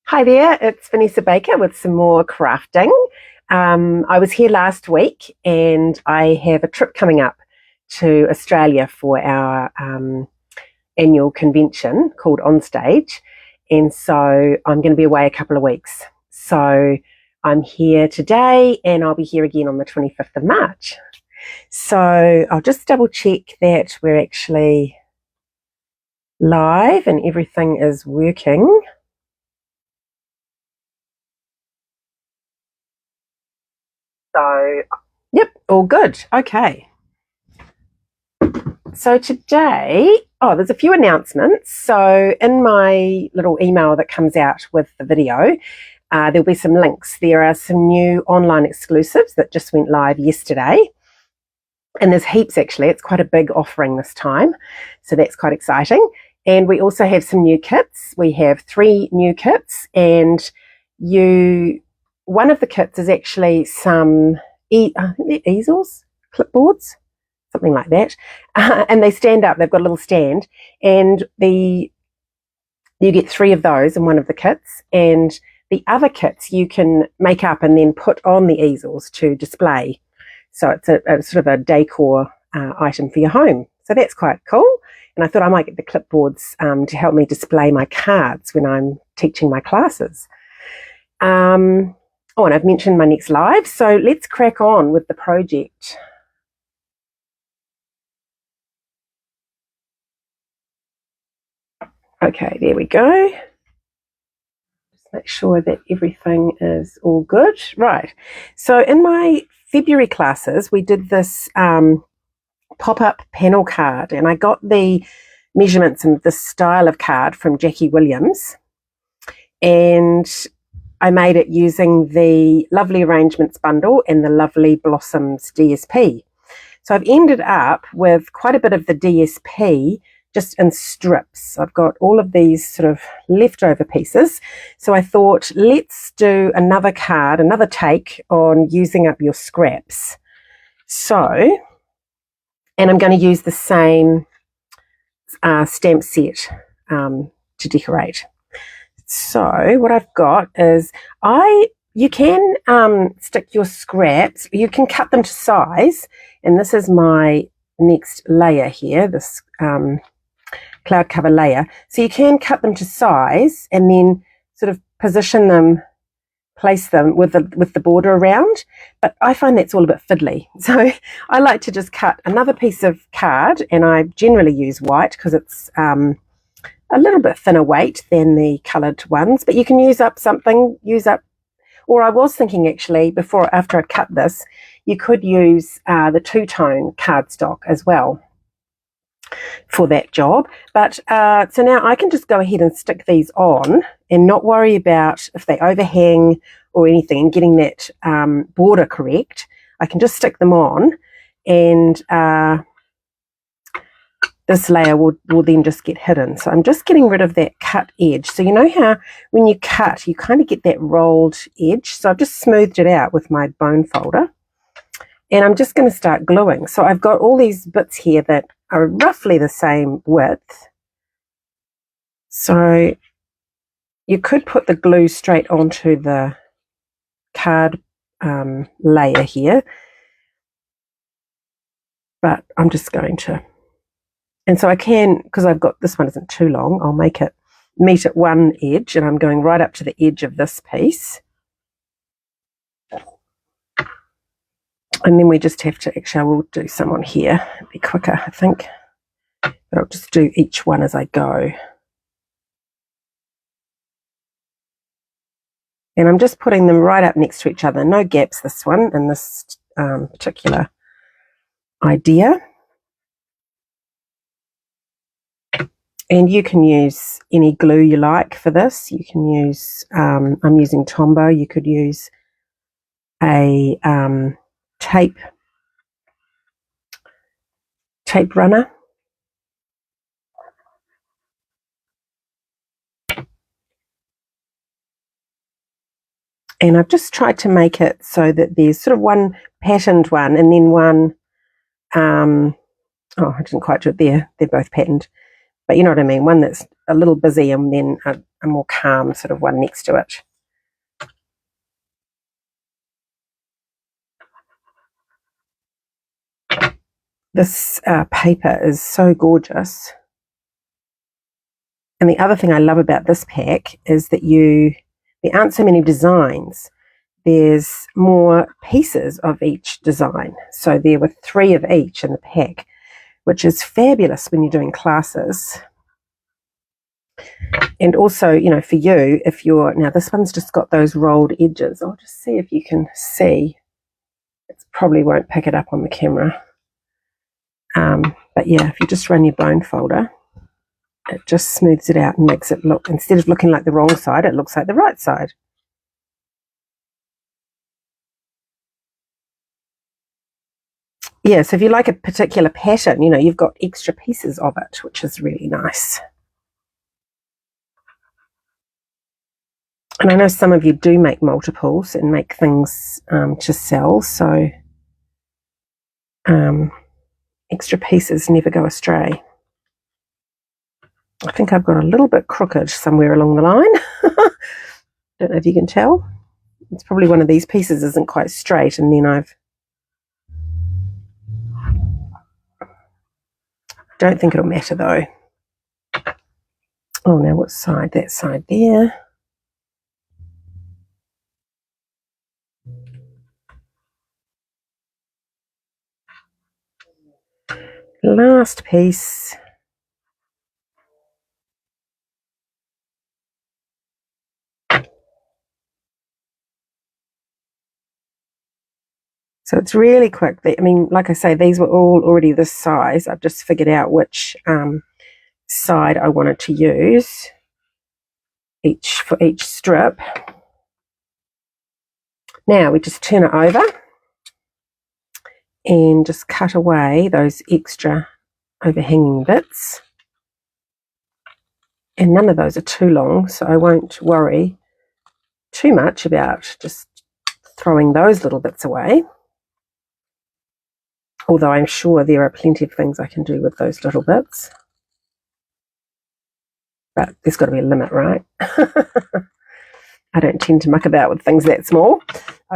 Hi there, it's Vanessa Baker with some more crafting. I was here last week and I have a trip coming up to Australia for our annual convention called Onstage, and so I'm going to be away a couple of weeks. So I'm here today and I'll be here again on the 25th of March. So I'll just double check that we're actually live and everything is working. So, yep, all good. Okay. So today, there's a few announcements. So in my little email that comes out with the video, there'll be some links. There are some new online exclusives that just went live yesterday. And there's heaps actually. It's quite a big offering this time. So that's quite exciting. And we also have some new kits. We have 3 new kits, and one of the kits is actually some easels, clipboards, something like that. And they stand up. They've got a little stand, and you get 3 of those in one of the kits. And the other kits you can make up and then put on the easels to display. So it's a sort of a decor item for your home. So that's quite cool. And I thought I might get the clipboards to help me display my cards when I'm teaching my classes. And I've mentioned my next live, so let's crack on with the project. Okay, there we go. Just make sure that everything is all good. Right, so in my February classes, we did this pop-up panel card, and I got the measurements and the style of card from Jackie Williams, and I made it using the Lovely Arrangements bundle and the Lovely Blossoms DSP. So I've ended up with quite a bit of the DSP just in strips. I've got all of these sort of leftover pieces. So I thought, let's do another card, another take on using up your scraps. So, and I'm going to use the same stamp set to decorate. So what I've got is you can stick your scraps, you can cut them to size, and this is my next layer here, this cloud cover layer. So you can cut them to size and then sort of position them, place them with the border around, but I find that's all a bit fiddly. So I like to just cut another piece of card, and I generally use white because it's a little bit thinner weight than the coloured ones, but you can use up, or I was thinking actually after I'd cut this, you could use the 2-tone cardstock as well for that job. But so now I can just go ahead and stick these on and not worry about if they overhang or anything, and getting that border correct. I can just stick them on, and this layer will then just get hidden. So I'm just getting rid of that cut edge. So you know how when you cut, you kind of get that rolled edge. So I've just smoothed it out with my bone folder. And I'm just going to start gluing. So I've got all these bits here that are roughly the same width. So you could put the glue straight onto the card layer here. But I'm just going to... And so I can, because I've got, this one isn't too long, I'll make it meet at one edge, and I'm going right up to the edge of this piece. And then we just have to, actually I will do some on here, it'll be quicker I think. But I'll just do each one as I go. And I'm just putting them right up next to each other, no gaps this one, in this particular idea. And you can use any glue you like for this. You can use, I'm using Tombow. You could use a tape runner. And I've just tried to make it so that there's sort of one patterned one and then one, I didn't quite do it there. They're both patterned. But you know what I mean, one that's a little busy and then a more calm sort of one next to it. This paper is so gorgeous. And the other thing I love about this pack is that there aren't so many designs. There's more pieces of each design. So there were 3 of each in the pack, which is fabulous when you're doing classes. And also, you know, for you, if you're, now this one's just got those rolled edges. I'll just see if you can see. It probably won't pick it up on the camera. But yeah, if you just run your bone folder, it just smooths it out and makes it look, instead of looking like the wrong side, it looks like the right side. Yeah, so if you like a particular pattern, you know, you've got extra pieces of it, which is really nice. And I know some of you do make multiples and make things to sell, so extra pieces never go astray. I think I've got a little bit crooked somewhere along the line. Don't know if you can tell. It's probably one of these pieces isn't quite straight, and then don't think it'll matter though. Oh, now what side? That side there. Last piece. So it's really quick. I mean, like I say, these were all already this size. I've just figured out which side I wanted to use for each strip. Now we just turn it over and just cut away those extra overhanging bits. And none of those are too long, so I won't worry too much about just throwing those little bits away. Although I'm sure there are plenty of things I can do with those little bits. But there's got to be a limit, right? I don't tend to muck about with things that small.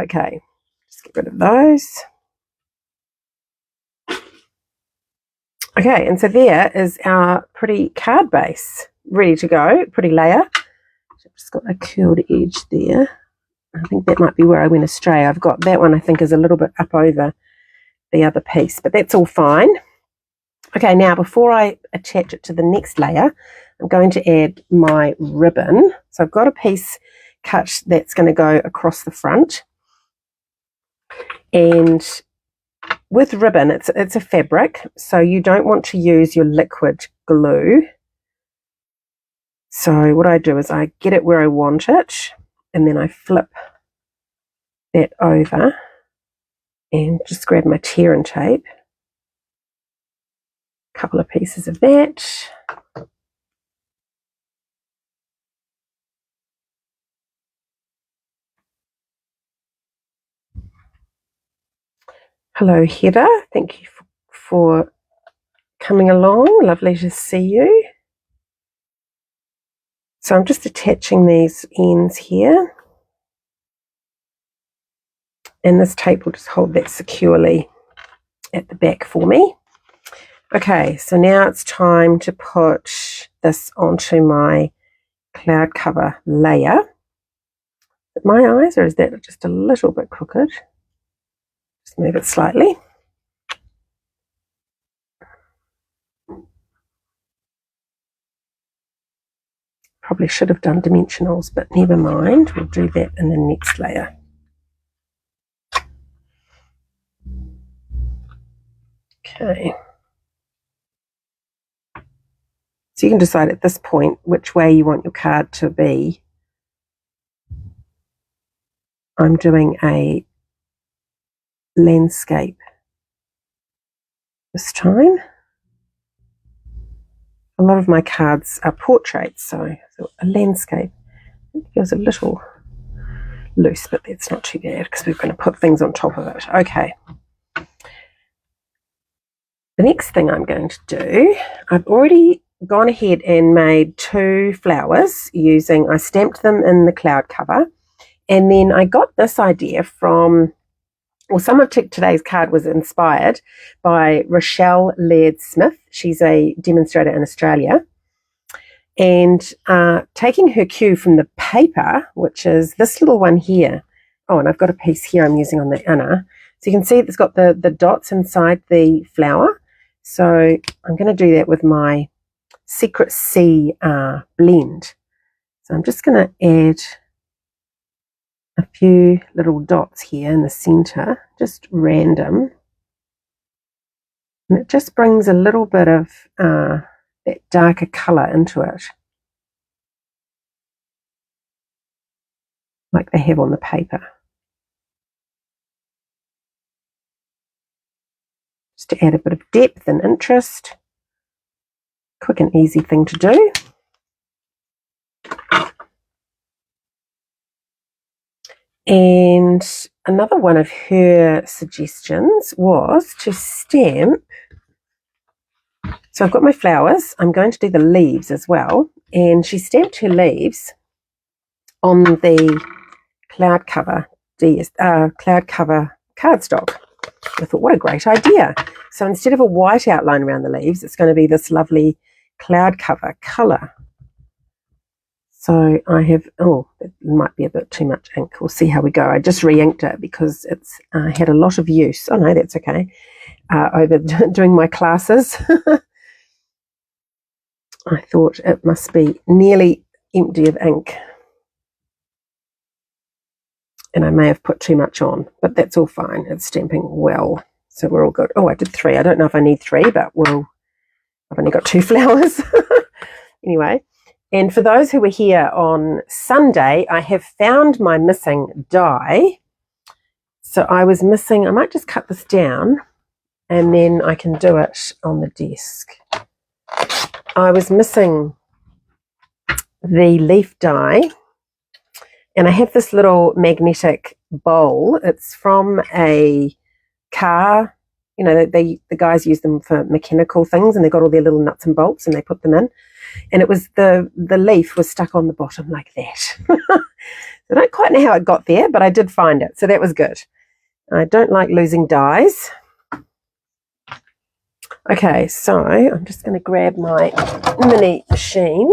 Okay, just get rid of those. Okay, and so there is our pretty card base, ready to go, pretty layer. I've just got a curled edge there. I think that might be where I went astray. I've got that one, I think, is a little bit up over the other piece, but that's all fine. Okay, now before I attach it to the next layer, I'm going to add my ribbon. So I've got a piece cut that's going to go across the front. And with ribbon, it's a fabric, so you don't want to use your liquid glue. So what I do is I get it where I want it, and then I flip that over and just grab my tear and tape. A couple of pieces of that. Hello, Heather. Thank you for coming along. Lovely to see you. So I'm just attaching these ends here. And this tape will just hold that securely at the back for me. Okay, so now it's time to put this onto my cloud cover layer. Is it my eyes, or is that just a little bit crooked? Just move it slightly. Probably should have done dimensionals, but never mind. We'll do that in the next layer. Okay. So you can decide at this point which way you want your card to be. I'm doing a landscape this time. A lot of my cards are portraits, so a landscape. It feels a little loose, but that's not too bad because we're going to put things on top of it. Okay. The next thing I'm going to do, I've already gone ahead and made 2 flowers I stamped them in the cloud cover, and then I got this idea from, well, some of today's card was inspired by Rochelle Laird-Smith. She's a demonstrator in Australia. And taking her cue from the paper, which is this little one here. Oh, and I've got a piece here I'm using on the inner. So you can see it's got the dots inside the flower. So I'm going to do that with my Secret Sea blend. So I'm just going to add a few little dots here in the center, just random. And it just brings a little bit of that darker color into it, like they have on the paper. Just to add a bit of depth and interest. Quick and easy thing to do. And another one of her suggestions was to stamp. So I've got my flowers. I'm going to do the leaves as well. And she stamped her leaves on the cloud cover cardstock. I thought, what a great idea. So instead of a white outline around the leaves, it's going to be this lovely cloud cover colour. So I have, oh, it might be a bit too much ink. We'll see how we go. I just re-inked it because it's had a lot of use. Oh no, that's okay. Over doing my classes. I thought it must be nearly empty of ink. And I may have put too much on, but that's all fine. It's stamping well. So we're all good. Oh, I did 3. I don't know if I need 3, but I've only got 2 flowers. Anyway. And for those who were here on Sunday, I have found my missing die. So I was missing, I might just cut this down and then I can do it on the desk. I was missing the leaf die, and I have this little magnetic bowl. It's from a car. You know, the guys use them for mechanical things, and they've got all their little nuts and bolts and they put them in. And it was the leaf was stuck on the bottom like that. I don't quite know how it got there, but I did find it, so that was good. I don't like losing dies. Okay, so I'm just going to grab my mini machine.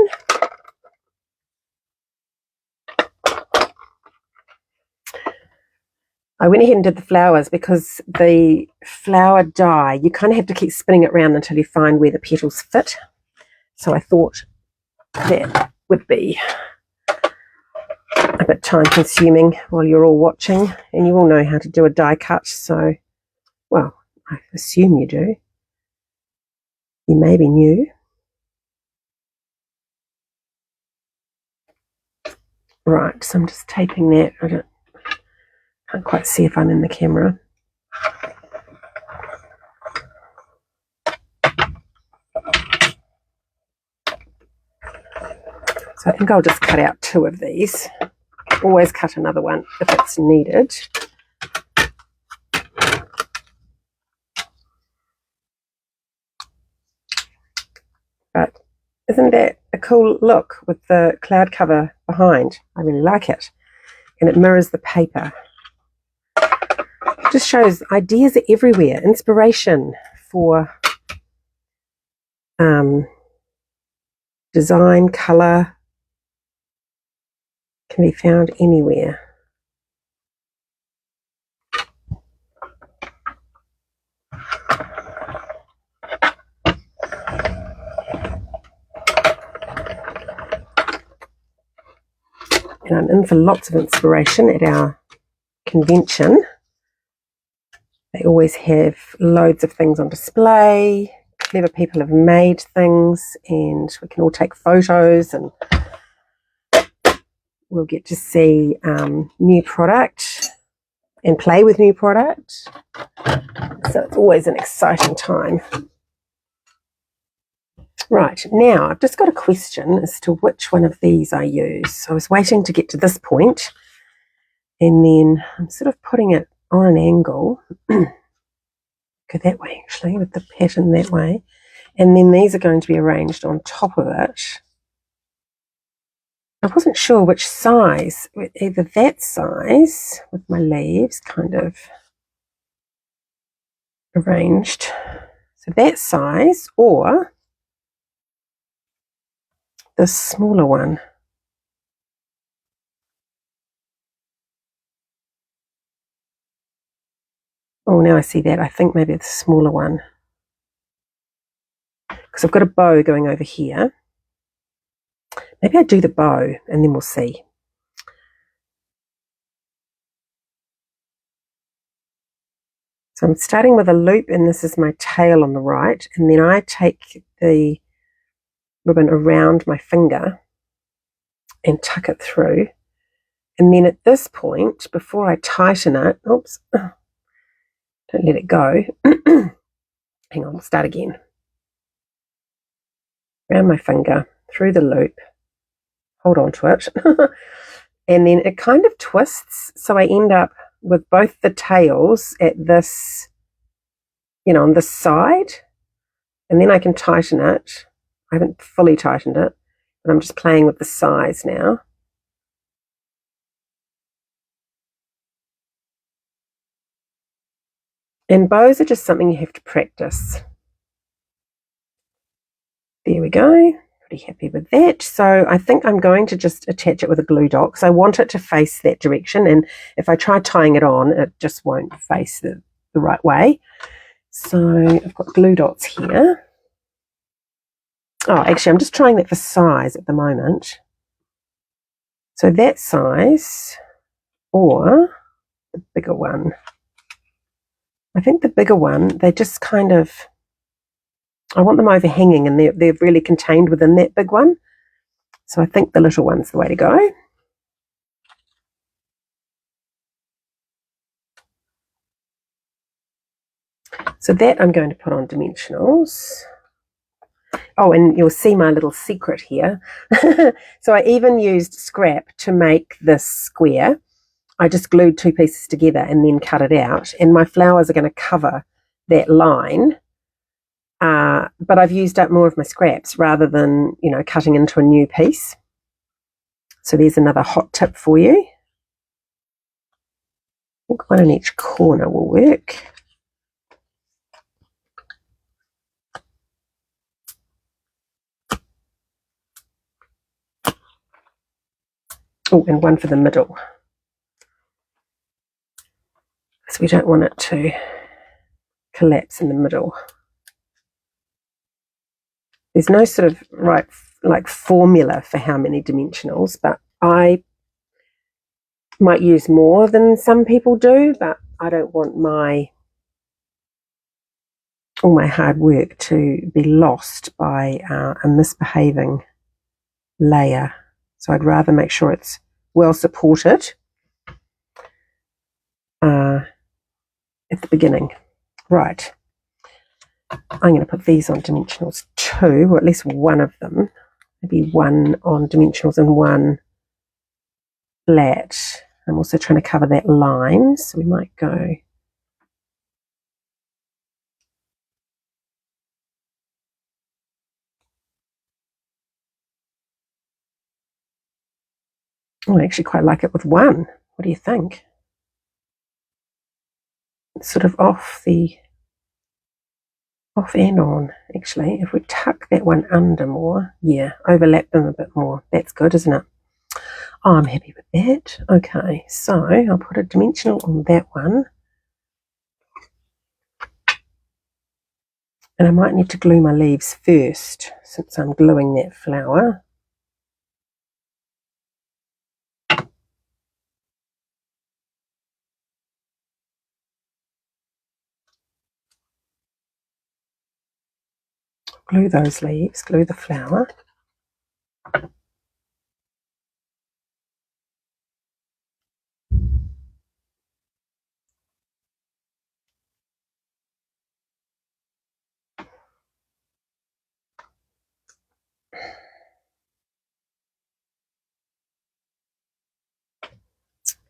I went ahead and did the flowers because the flower die, you kind of have to keep spinning it around until you find where the petals fit. So I thought that would be a bit time consuming while you're all watching, and you all know how to do a die cut, so, well, I assume you do. You may be new. Right, so I'm just taping that. I can't quite see if I'm in the camera. So I think I'll just cut out 2 of these. Always cut another one if it's needed. But isn't that a cool look with the cloud cover behind? I really like it. And it mirrors the paper. It just shows ideas are everywhere. Inspiration for design, colour can be found anywhere. And I'm in for lots of inspiration at our convention. They always have loads of things on display. Clever people have made things, and we can all take photos, and we'll get to see new product and play with new product. So it's always an exciting time. Right, now I've just got a question as to which one of these I use. So I was waiting to get to this point, and then I'm sort of putting it on an angle. Go that way, actually, with the pattern that way. And then these are going to be arranged on top of it. I wasn't sure which size, either that size with my leaves kind of arranged, so that size, or the smaller one. Oh, now I see that. I think maybe it's a smaller one, because I've got a bow going over here. Maybe I do the bow and then we'll see. So I'm starting with a loop, and this is my tail on the right, and then I take the ribbon around my finger and tuck it through. And then at this point, before I tighten it, oops, don't let it go. Hang on, we'll start again. Around my finger, through the loop, hold on to it. And then it kind of twists, so I end up with both the tails at this, on this side, and then I can tighten it. I haven't fully tightened it, but I'm just playing with the size now. And bows are just something you have to practice. There we go. Pretty happy with that. So I think I'm going to just attach it with a glue dot, because I want it to face that direction, and if I try tying it on, it just won't face the right way. So I've got glue dots here. Oh, actually, I'm just trying that for size at the moment. So that size, or the bigger one. I think the bigger one, they just kind of, I want them overhanging, and they're really contained within that big one. So I think the little one's the way to go. So that I'm going to put on dimensionals. Oh, and you'll see my little secret here. So I even used scrap to make this square. I just glued two pieces together and then cut it out. And my flowers are going to cover that line. But I've used up more of my scraps rather than, cutting into a new piece. So there's another hot tip for you. I think one in each corner will work. Oh, and one for the middle. So we don't want it to collapse in the middle. There's no sort of right formula for how many dimensionals, but I might use more than some people do, but I don't want all my hard work to be lost by a misbehaving layer. So I'd rather make sure it's well supported at the beginning. Right. I'm going to put these on dimensionals too, or at least one of them. Maybe one on dimensionals and one flat. I'm also trying to cover that line, so we might go I actually quite like it with one. What do you think? It's sort of off and on, actually. If we tuck that one under more, yeah, overlap them a bit more. That's good, isn't it? Oh, I'm happy with that. Okay, so I'll put a dimensional on that one. And I might need to glue my leaves first, since I'm gluing that flower. Glue those leaves, glue the flower.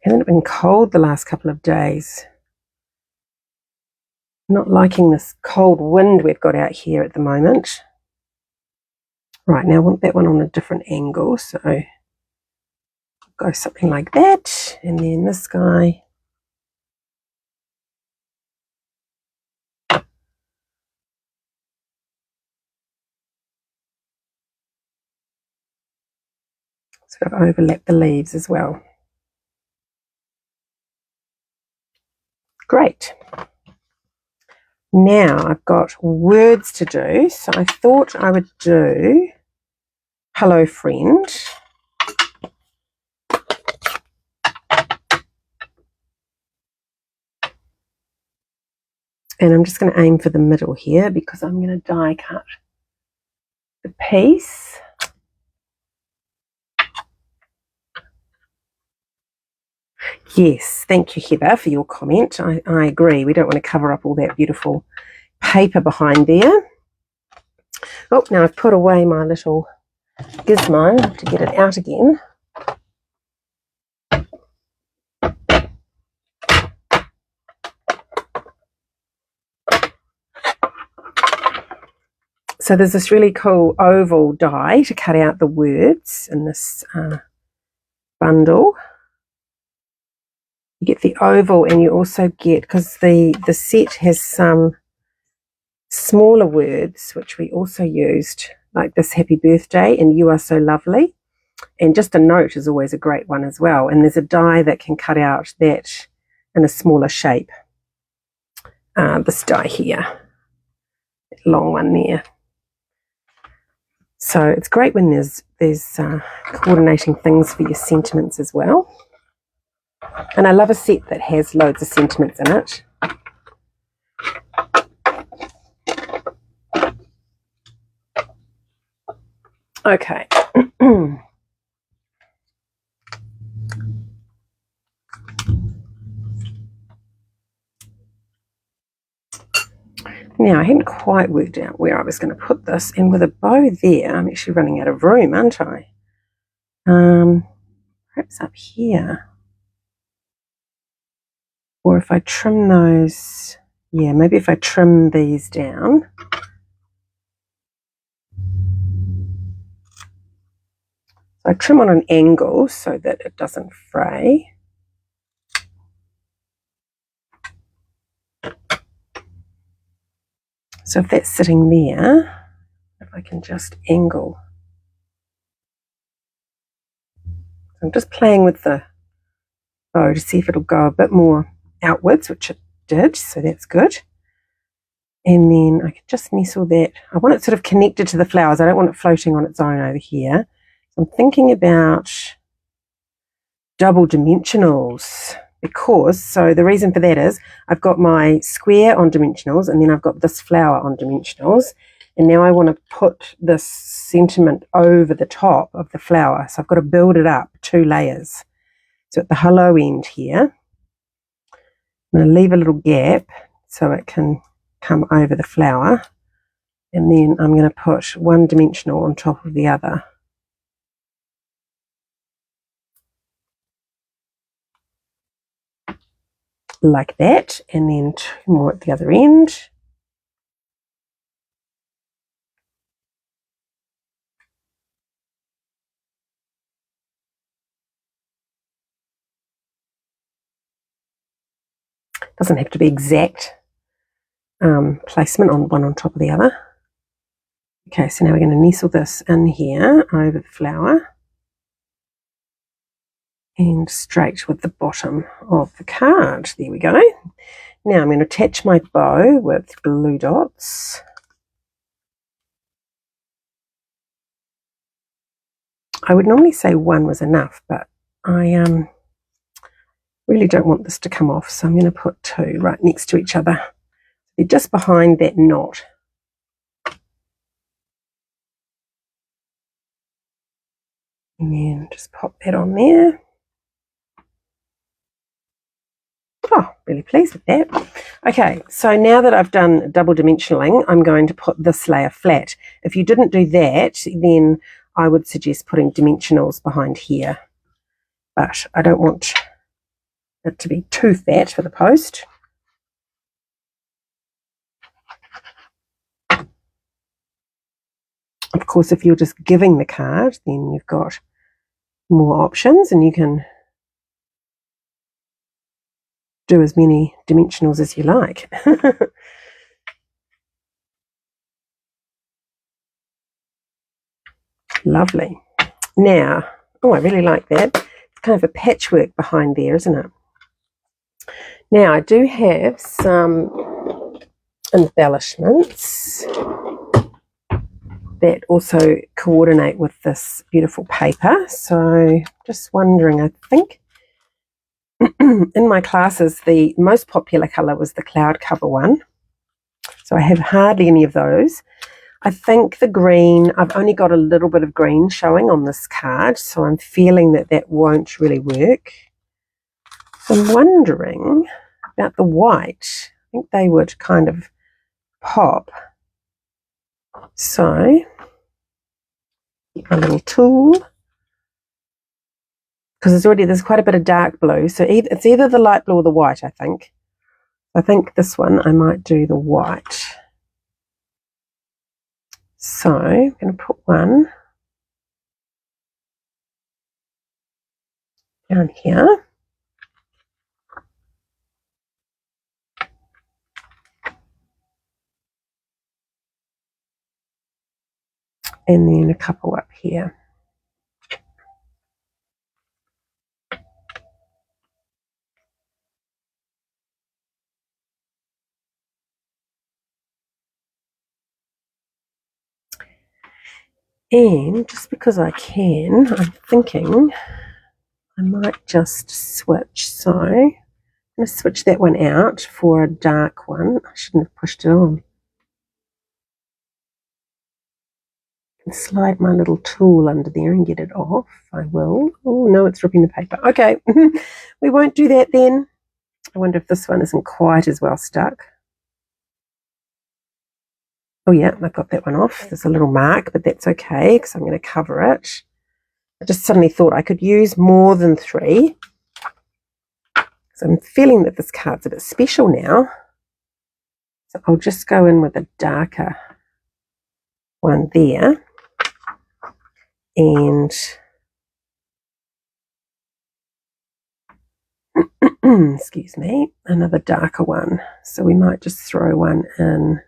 Hasn't it been cold the last couple of days? Not liking this cold wind we've got out here at the moment. Right, now I want that one on a different angle, so go something like that, and then this guy. Sort of overlap the leaves as well. Great. Now I've got words to do, so I thought I would do hello friend. And I'm just going to aim for the middle here because I'm going to die cut the piece. Yes, thank you, Heather, for your comment. I agree. We don't want to cover up all that beautiful paper behind there. Oh, now I've put away my little gizmo to get it out again. So there's this really cool oval die to cut out the words in this bundle. You get the oval, and you also get, because the set has some smaller words which we also used, like this happy birthday and you are so lovely, and just a note is always a great one as well. And there's a die that can cut out that in a smaller shape. This die here, that long one there. So it's great when there's coordinating things for your sentiments as well. And I love a set that has loads of sentiments in it. Okay. Now, I hadn't quite worked out where I was going to put this, and with a bow there, I'm actually running out of room, aren't I? Perhaps up here. Or if I trim those, yeah, maybe if I trim these down. So I trim on an angle so that it doesn't fray. So if that's sitting there, if I can just angle. So I'm just playing with the bow to see if it'll go a bit more outwards, which it did, so that's good. And then I could just nestle that. I want it sort of connected to the flowers. I don't want it floating on its own over here. So I'm thinking about double dimensionals, because, so the reason for that is I've got my square on dimensionals, and then I've got this flower on dimensionals, and now I want to put this sentiment over the top of the flower. So I've got to build it up 2 layers. So at the hello end here, I'm going to leave a little gap so it can come over the flower, and then I'm going to put one dimensional on top of the other. Like that, and then 2 more at the other end. Doesn't have to be exact placement on one on top of the other. Okay, so now we're going to nestle this in here over the flower and straight with the bottom of the card. There we go. Now I'm going to attach my bow with glue dots. I would normally say 1 was enough, but I really don't want this to come off, so I'm going to put 2 right next to each other. They're just behind that knot. And then just pop that on there. Oh, really pleased with that. Okay, so now that I've done double dimensionaling, I'm going to put this layer flat. If you didn't do that, then I would suggest putting dimensionals behind here. But I don't want it to be too fat for the post. Of course, if you're just giving the card, then you've got more options and you can do as many dimensionals as you like. Lovely. Now, oh, I really like that. It's kind of a patchwork behind there, isn't it? Now, I do have some embellishments that also coordinate with this beautiful paper. So, just wondering, I think in my classes, the most popular colour was the cloud cover one. So I have hardly any of those. I think the green, I've only got a little bit of green showing on this card, so I'm feeling that that won't really work. So I'm wondering about the white. I think they would kind of pop. So, a little tool, because there's quite a bit of dark blue, so it's either the light blue or the white, I think. I think this one I might do the white. So I'm going to put one down here. And then a couple up here. And just because I can, I'm thinking I might just switch. So I'm going to switch that one out for a dark one. I shouldn't have pushed it on. And slide my little tool under there and get it off. I will. Oh no, it's ripping the paper. Okay, we won't do that then. I wonder if this one isn't quite as well stuck. Oh yeah, I've got that one off. There's a little mark, but that's okay because I'm going to cover it. I just suddenly thought I could use more than 3. So I'm feeling that this card's a bit special now. So I'll just go in with a darker one there. And excuse me, another darker one. So we might just throw one in.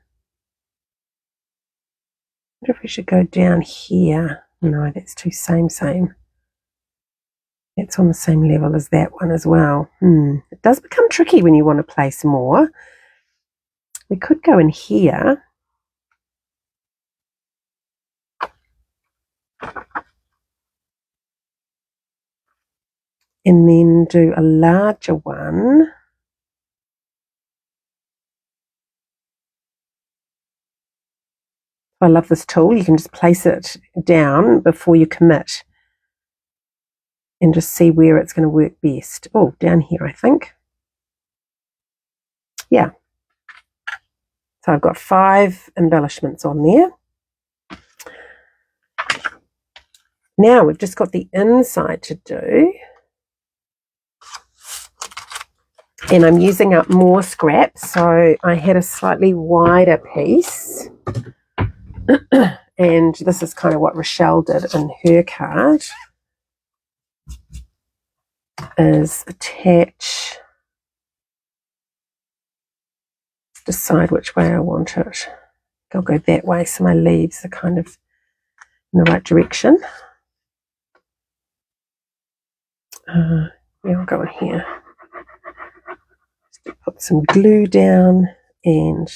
I wonder if we should go down here. No, that's too same. That's on the same level as that one as well. It does become tricky when you want to place more. We could go in here. And then do a larger one. I love this tool. You can just place it down before you commit and just see where it's going to work best. Oh, down here, I think. Yeah. So I've got 5 embellishments on there. Now we've just got the inside to do. And I'm using up more scrap, so I had a slightly wider piece. And this is kind of what Rochelle did in her card, is attach, decide which way I want it. I'll go that way so my leaves are kind of in the right direction. Yeah, I'll go in here. Just put some glue down and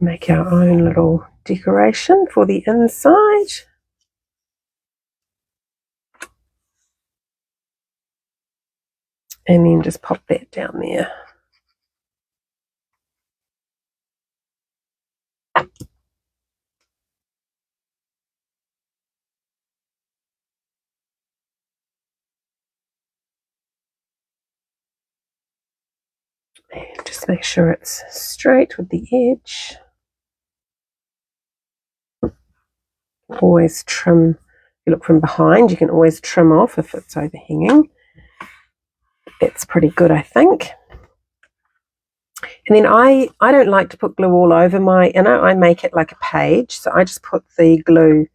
make our own little decoration for the inside. And then just pop that down there. And just make sure it's straight with the edge. Always trim you look from behind, you can always trim off if it's overhanging. It's pretty good, I think. And then I don't like to put glue all over my inner. I make it like a page. So I just put the glue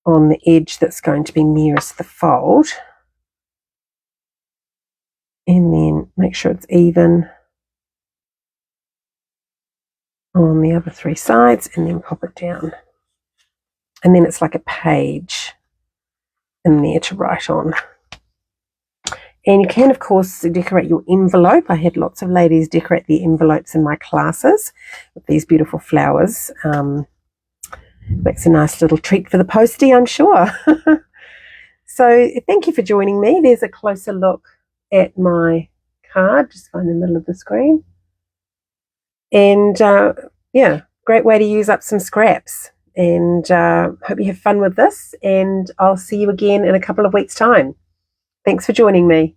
on the edge that's going to be nearest the fold. And then make sure it's even on the other 3 sides, and then pop it down. And then it's like a page in there to write on. And you can, of course, decorate your envelope. I had lots of ladies decorate their envelopes in my classes with these beautiful flowers. Makes a nice little treat for the postie, I'm sure. So thank you for joining me. There's a closer look at my card, just find the middle of the screen. And yeah, great way to use up some scraps. And hope you have fun with this. And I'll see you again in a couple of weeks' time. Thanks for joining me.